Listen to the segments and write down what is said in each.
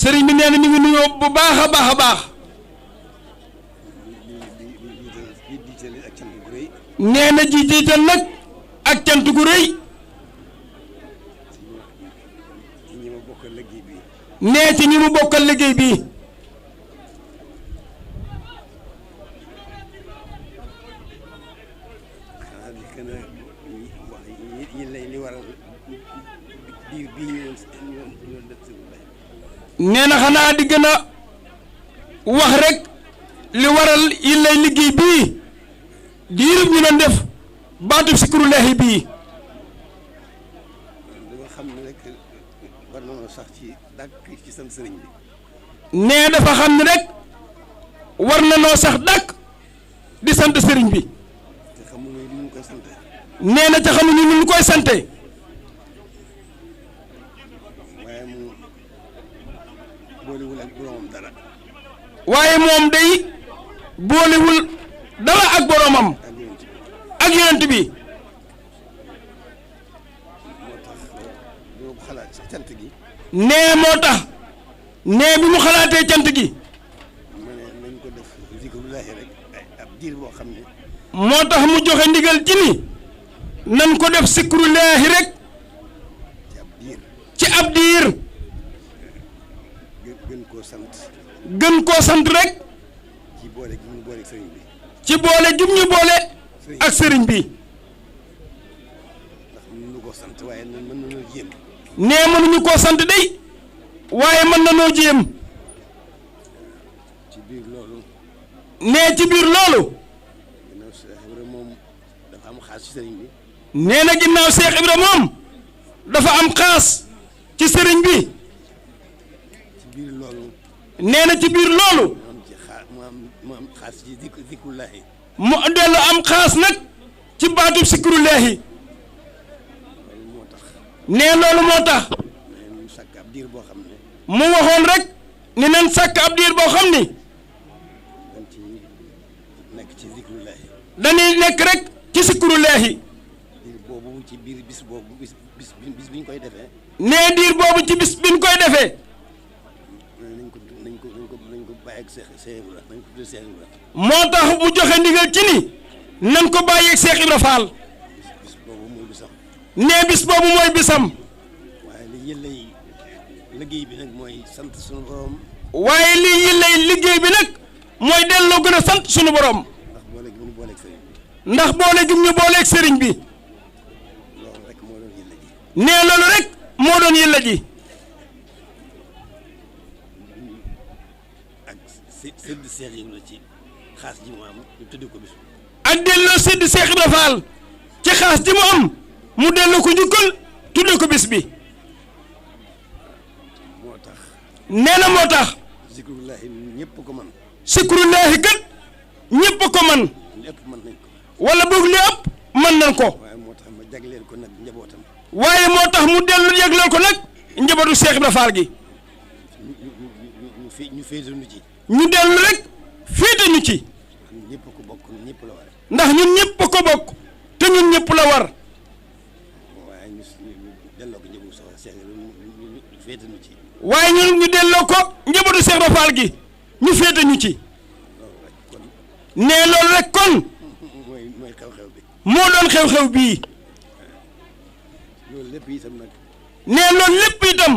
sëriñ bi nee na mi ngi nuyoo bu baax a baax a baax. nee na ji jiital nag ak cant gu rëy. nee ci ñi mu bokkal liggéey bii. nee na xanaa di gën a wax rek li waral yi lay liggéey bii diirub ñu doon def baatub sikrullahi bii. dama xam ne rek war nañoo sax ci dàkk ci sant sëriñ bi. nee dafa xam ne rek war nañoo sax dàkk di sant sëriñ bi. te xamuñu ni ñu koy sante. nee na te xamuñu ni ñu koy sante. boolewul ak boromam dara. waaye moom day boolewul dara ak boromam. ak yonent bi. moo tax boo xalaat ci cant gi. nee moo tax. nee bi mu xalaatee cant gi. ma ne nañ ko def zikrullahi rek ab diir boo xam ne. moo tax mu joxe ndigal ci ni. nan ko def zikrullahi rek. ci ab diir. ci ab diir. gën koo sant. gën koo sant rek. ci boole gi ñu boole ak sëriñ bi. ci boole jum ñu boole. ak sëriñ bi. ndax mënuñu koo sant waaye mën nañoo jéem. nee mënuñu koo sant day. waaye mën nañoo jéem. ci biir loolu. nee ci biir loolu. ginnaaw Cheikh Ibra moom dafa am xaas ci sëriñ bi. nee na ginnaaw Cheikh Ibra moom dafa am xaas ci sëriñ bi. biir loolu. nee na ci biir loolu. mu am xaas ci zikrullahi. mu dellu am xaas nag ci baatub zikrullahi. loolu moo tax. nee loolu moo tax. ñu sàkk ab diir boo xam ne. mu waxoon rek ni nan sàkk ab diir boo xam ni. dañ ci nekk ci zikrullahi. dañuy nekk rek ci zikrullahi. diir boobu ci biir bis boobu bis bi ñu koy defee. nee diir boobu ci bis bi ñu koy defee. nañ ko bàyyi ak Cheikh Ibra nañ ko tuddee Cheikh Ibra. moo tax mu joxe ndigal ci ni nan ko bàyyi ak Cheikh Ibra Fall. bis boobu mooy bisam. nee bis boobu mooy bisam. waaye li yëllay liggéey bi nag mooy sant sunu borom. waaye lii yëllay liggéey bi nag mooy delloo gën a sant sunu borom. ndax boole gi ñu booleeg sëriñ bi. ndax boole gi ñu booleeg sëriñ bi. loolu rek moo doon yëlla ji. nee loolu rek moo doon yëlla ji. sédd Cheikh Ibra ci xaas ji mu am ñu tuddee ko bis bi. ak delloo sédd Cheikh Ibra Fall ci xaas ji mu am mu delloo ko njukkal tuddee ko bis bi. moo tax. nee na moo tax. zikrullahi ñëpp ko man. zikrullahi kat ñëpp ko man. lépp mën nañ ko. wala boog li ëpp mën nañ ko. waaye moo tax ma jagleel ko nag njabootam. waaye moo tax mu dellu jagleel ko nag njabootu Cheikh Ibra Fall gi. ñu féete nu ci. ñu dellu rek féete ñu ci. ñëpp ko bokk ñëpp la war. ndax ñun ñëpp ko bokk te ñun ñëpp la war. waaye ñu delloo ko njabootu Cheikh ñu féete nu ci. waaye ñun ñu delloo ko njabootu Cheikh Ibra Fall gi ñu féete ñu ci. nee loolu rek kon. mooy xew-xew bi. moo doon xew-xew bii. loolu lépp itam nag. nee loolu lépp itam.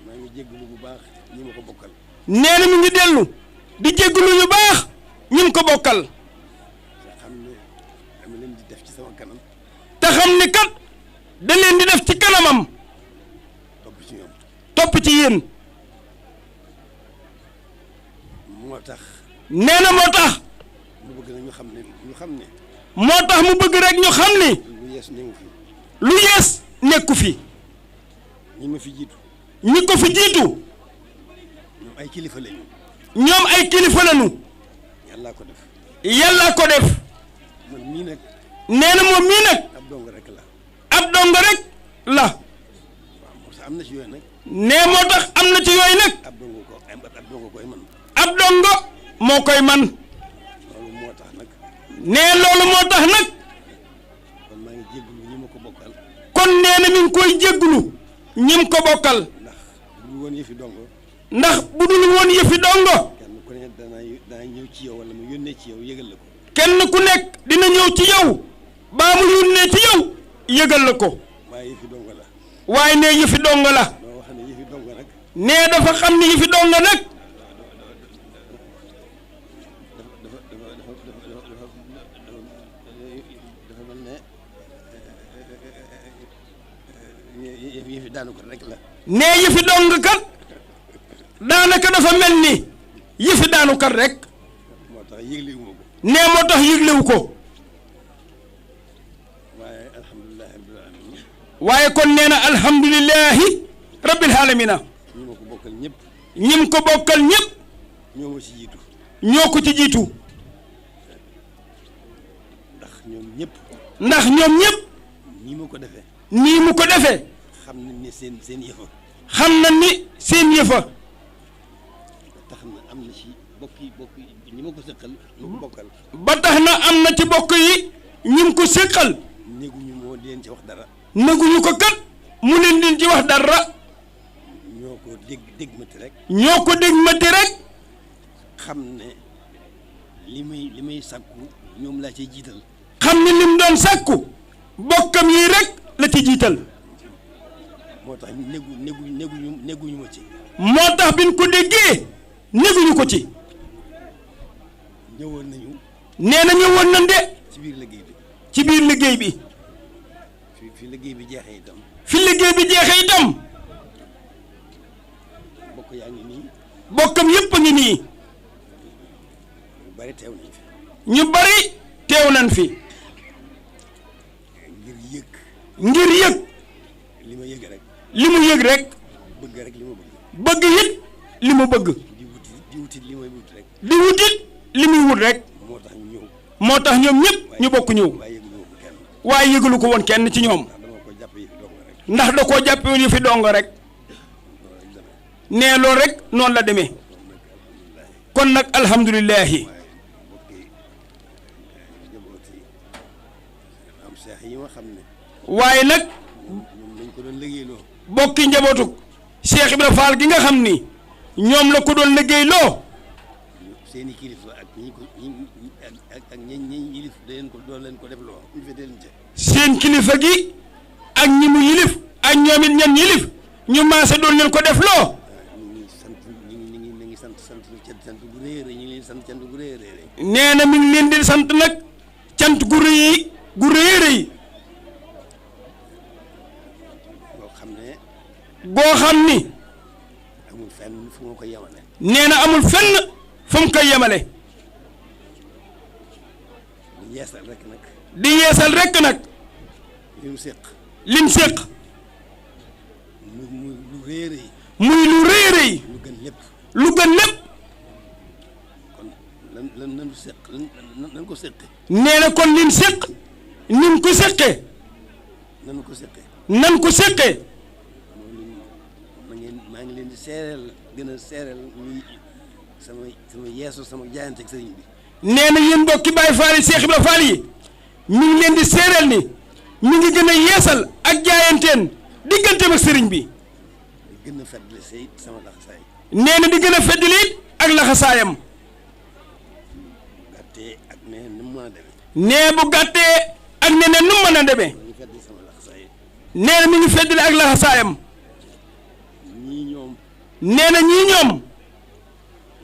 maa ngi jégalu bu baax ñi ma ko bokkal. nee na mi ngi dellu di jégalu yu baax ñi mu ko bokkal. te xam ne dama leen di def ci sama kanam. te xam ni kat da leen di def ci kanamam. topp ci ñoom. topp ci yéen. moo tax. nee na moo tax. mu bëgg nag ñu xam ne. moo tax mu bëgg rek ñu xam ni. lu yees newu fi. lu yees nekku fi. ñi ma fi jiitu. ñi ko fi jiitu. ñoom ay kilifa lañu. ñoom ay kilifa lañu. yàllaa ko def. yàllaa ko def. man mii nag. nee na moom mii nag. ab dong rek la. ab dong rek la. waaw moo tax am na ci yooyu nag. nee moo tax am na ci yooyu nag. ab dongo koy man. ab dongo moo koy man. loolu moo tax nag. nee loolu moo tax nag. kon maa ngi jégalu ñi ma ko bokkal. kon nee na mi ngi koy jégalu ñim ko bokkal. ndax bu woon yëfi dongo. ndax bu dul woon yëfi dongo. kenn ku ne dana ñëw ci yow wala mu yónnee ci yow yëgal la ko. kenn ku nekk dina ñëw ci yow baa mu yónnee ci yow yëgal la ko. waaye yëfi dongo la. waaye nee yëfi dongo la. doo wax ne yëfi dongo nag. nee dafa xam ni yëfi dongo nag. dafa mel ne yëfi daanu ko rek la. nee yëfi dong kat daanaka dafa mel ni yëfi daanu kat rek. moo tax yëglewu ma ko. nee moo tax yëglewu ko. waaye alhamdulilah rabbil alamin. waaye kon nee na alhamdulilahi rabbil alamina. ñi ma ko bokkal ñëpp. ñim ko bokkal ñëpp. ñoo ma ci jiitu. ñoo ko ci jiitu. ndax ñoom ñëpp. ndax ñoom ñëpp. nii mu ko defee. nii mu ko defee. xam nañ ne seen yëfa. xam na ni seen yëfa. tax na am na ci bokk yi ñi ma ko seqal ñu ko bokkal. ba tax na am na ci bokk yi ñim ko seqal. néguñu moo di leen ci wax dara. néguñu ko kat mu leen di ci wax dara. ñoo ko dégg mati rek. ñoo ko dégg mati rek. xam ne li muy sàkku ñoom laa ciy jiital. xam ne lim doon sàkku bokkam yi rek la ci jiital. moo tax néguñu ma ci. moo tax biñ ko déggee néguñu ko ci. ñëwoon nañu. nee na ñëwoon nañ de. ci biir liggéey bi. ci biir liggéey bi. fi liggéey bi jeexee itam. fi liggéey bi jeexee itam. bokk yaa ngi nii. bokkam yépp a ngi nii. ñu bari teew nañ fi. ñu bari teew nañ fi. ngir yëg. li ma yëg rek. li mu yëg rek. bëgg rek li ma bëgg. bëgg it li mu bëgg. di wutit li may wut rek. di wutit li muy wut rek. moo tax ñu ñëw. moo tax ñoom ñëpp ñu bokk ñëw. waaye yëgalu ko woon kenn ci ñoom. ndax da koo jàppe yu fi dong rek. nee loolu rek noonu la demee. kon nag alhamdulilahi. waaye nag. bokki njabootu Cheikh Ibra Fall gi nga xam ni ñoom la ko doon liggéeyloo. seeni kilifa ak ñi yilif da leen ko doon leen ko def loo ñu fete leen ca. seen kilifa gi ak ñi mu yilif ak ñoom it ñan yilif ñu maase doon leen ko def loo. ñu ngi sant gu rëy a rëy ñu ngi leen sant cant gu rëy a rëy. nee na mi ngi leen di sant nag cant gu rëy a rëy. boo xam ni. amul fenn fu mu koy yemale. nee na amul fenn fu mu koy yemale. di yeesal rek nag. di yeesal rek nag. lim séq. lim séq. muy lu rëy a rëy. muy lu rëy a rëy. lu gën lépp. lu gën lépp. kon lan séq lan ko séqee. nee na kon lim séq. nim ko séqee. nan ko séqee. nan ko séqee. maa ngi leen di seereel gën a seereel muy sama yeesu sama jaayante ak sëriñ bi. nee na yéen mbokki Baay Faal yi Cheikh Ibra Fall yi mi ngi leen di seereel ni mi ngi gën a yeesal ak jaayanteen digganteem ak sëriñ bi. di gën a feddali say sama laxasaay. nee na di gën a feddali ak laxasaayam. gàttee ak neneen nu mu mën a demee. nee bu gàttee ak neneen nu mu mën a demee. nee na mi ngi feddali ak laxasaayam. nee na ñii ñoom.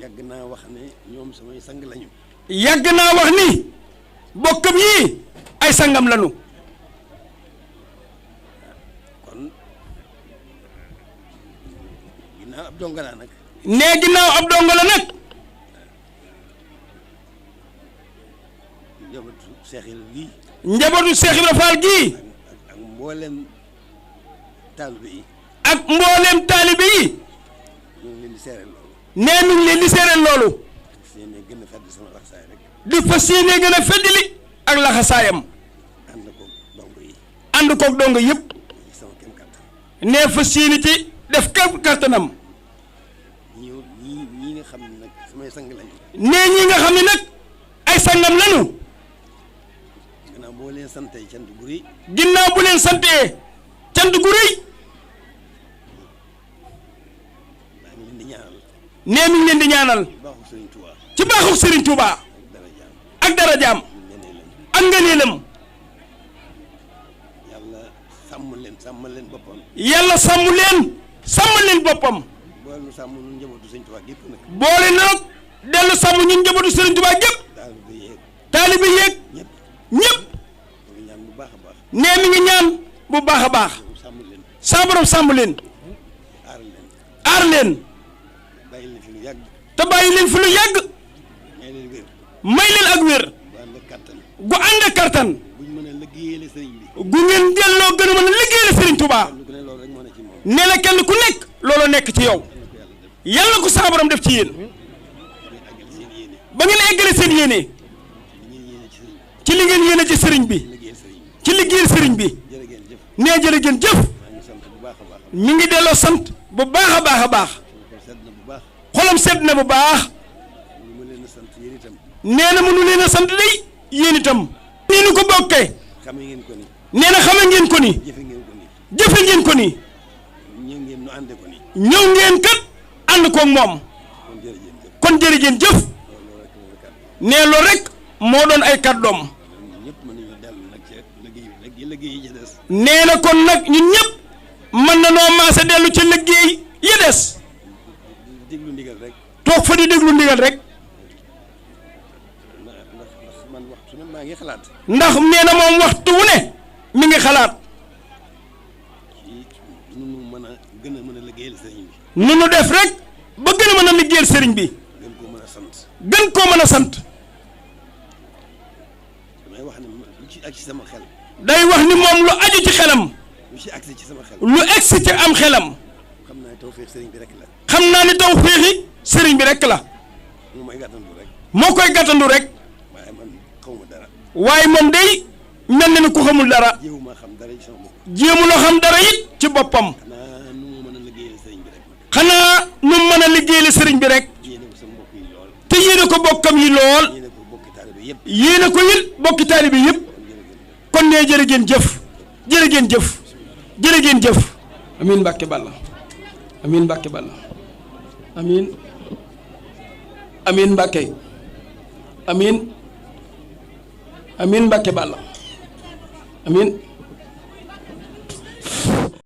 yàgg naa wax ne ñoom samay sang lañu. yàgg naa wax ni bokkam yii ay sangam lañu. kon ginnaaw ab donga laa nag. nee ginnaaw ab donga la nag. njabootu Cheikh Ibra gii. njabootu Cheikh Ibra Fall gii. ak mboolem taalibe yi. ak mboolem taalibe yi. nee mi ngi leen di seereel loolu. di fas yéene gën a feddali ak laxasaayam. ànd koog dongo yëpp. nee fas yéene ci def kàttanam. ñii nga xam ne nag samay sang lañu. nee ñi nga xam ne nag ay sangam lañu. ginnaaw boo leen santee cant gu rëy. ginnaaw bu leen santee cant gu rëy. di ñaanal. nee mi ngi leen di ñaanal. baaxu Serigne Touba. ci baaxu Serigne Touba. ak darajaam. ak ngëneelam. yàlla sàmm leen boppam. yàlla sàmm leen boppam. boole nu sàmm ñun njabootu Serigne Touba gépp nag. boole nag dellu sàmm ñun njabootu Serigne Touba gépp. taalibe yeeg. ñëpp. ñaan bu baax a baax. nee mi ngi ñaan bu baax a baax. saa borom sàmm leen. aar leen. bàyyi leen fi lu yàgg. te bàyyi leen fi lu yàgg. may leen wér. may leen ak wér. gu ànd ak kattan. buñ mën a liggéeyale sëriñ bi. gu ngeen delloo gën a mën a liggéeyale Serigne Touba. nee na kenn ku nekk loolu nekk ci yow. yàlla ko saa borom def ci yéen. ba ngeen eggale seen yéene. ci li ngeen yéene ci Serigne bi. ci liggéeyal Serigne bi. nee jërë ngeen jëf. mi ngi delloo sant bu baax a baax a baax. xolam sedd na bu baax. nee na mënu leen a sant day yéen itam. nii nu ko bokkee. nee na xame ngeen ko ni. jëfe ngeen ko ni. ñëw ngeen kat ànd koog moom. kon jërë ngeen jëf. nee loolu rek moo doon ay kàddoom. nee na kon nag ñun ñëpp mën na noo maase dellu ca liggéey yi des. toog fa di déglu ndigal rek. ndax nee na moom waxtu wu ne mi ngi xalaat. nu nu def rek ba gën a mën a liggéeyal sëriñ bi. gën koo mën a sant. day wax ni moom lu aju ci xelam. lu egsi ci am xelam. xam naa ni tawfeexi sëriñ bi rek la. moo koy gàttandu rek. waaye moom day mel na ni ku xamul dara. jéemu la xam dara it ci boppam. xanaa nu mën a liggéeyal sëriñ bi rek. te yéene ko bokkam yi lool. yéene ko it bokki taalibe yëpp. kon nee jërë ngeen jëf. jërë ngeen jëf. jërë ngeen jëf. amiin Mbàkke Balla. amiin Mbàkke Balla. amiin. amiin Mbàkke. amiin. amiin Mbàkke Balla. amiin.